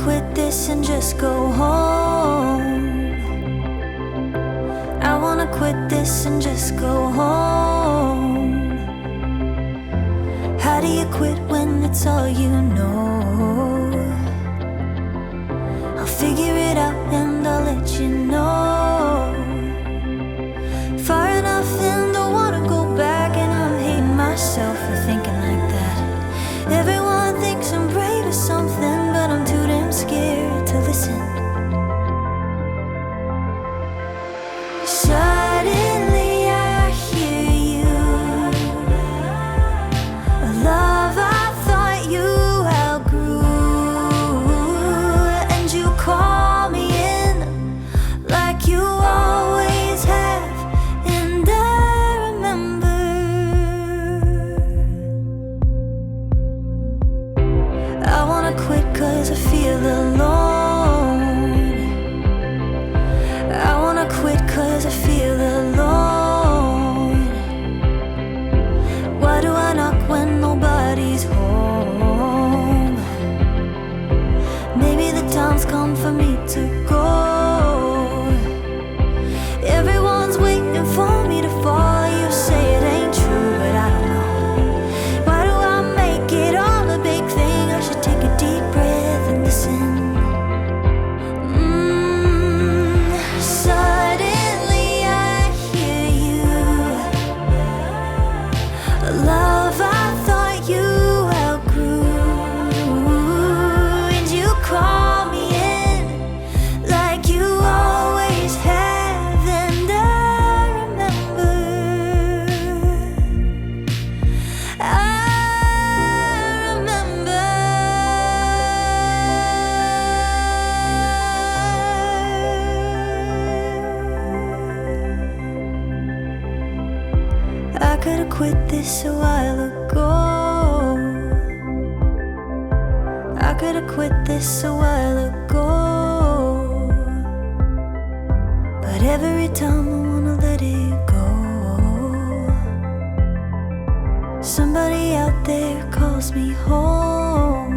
quit this and just go home. I wanna quit this and just go home. How do you quit when it's all you know? I'll figure it out and I'll let you know. Far enough and don't wanna go back, and I'm hating myself for thinking like that. Everyone thinks I'm brave or something, but I'm too damn scared to listen. Suddenly I hear you, a love I thought you outgrew, and you call me in like you always have, and I remember. I wanna quit 'cause I feel alone. I wanna quit 'cause I feel alone. Why do I knock when nobody's home? Maybe the time's come for me to go. Everyone's waiting for me to fall. You say it ain't true, but I don't know. Why do I make it all a big thing? I should take a deep breath and listen. Suddenly I hear you, a love I thought you outgrew, and you call me in like you always have, and I remember. I could've quit this a while ago. I could've quit this a while ago, but every time I wanna let it go, somebody out there calls me home.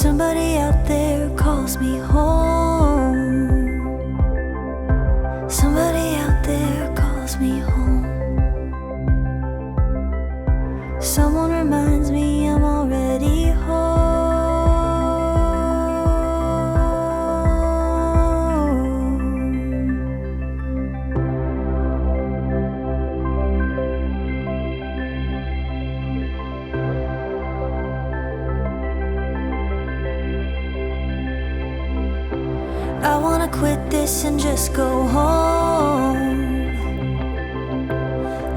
Somebody out there calls me home. Somebody out there calls me home. Someone reminds me I'm already home. I wanna quit this and just go home.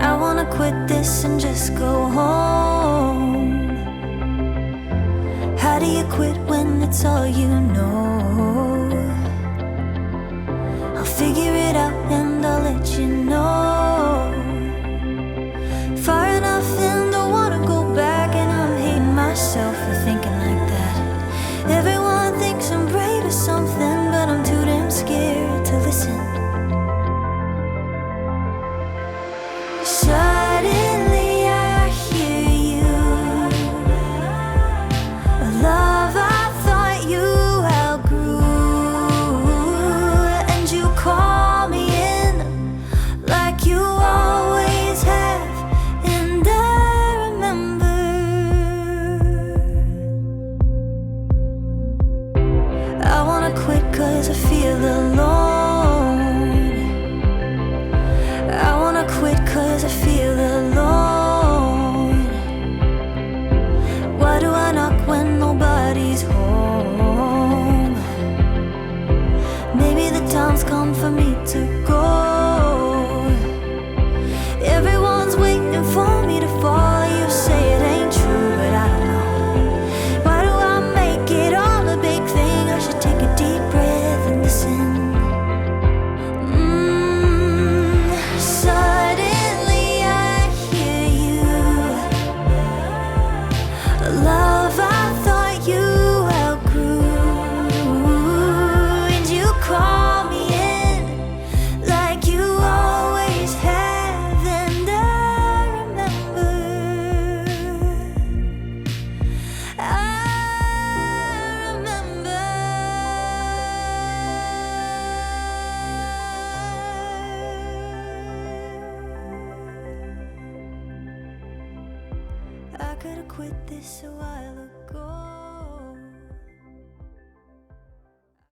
I wanna quit this and just go home. How do you quit when it's all you know? I'll figure it out and I'll let you know. Far enough and don't wanna go back, and I'm hating myself for thinking like that. Everyone thinks I'm brave or something, but I'm too damn scared to listen. Suddenly I hear you, a love I thought you outgrew, and you call me in like you always have, and I remember. I wanna quit 'cause I feel alone. I wanna quit 'cause I feel alone. Why do I knock when nobody's home? Maybe the time's come for me to go. Everyone's waiting for me to fall. You say it ain't true, but I don't know. Why do I make it all a big thing? I should take a deep breath and listen. I could've quit this a while ago.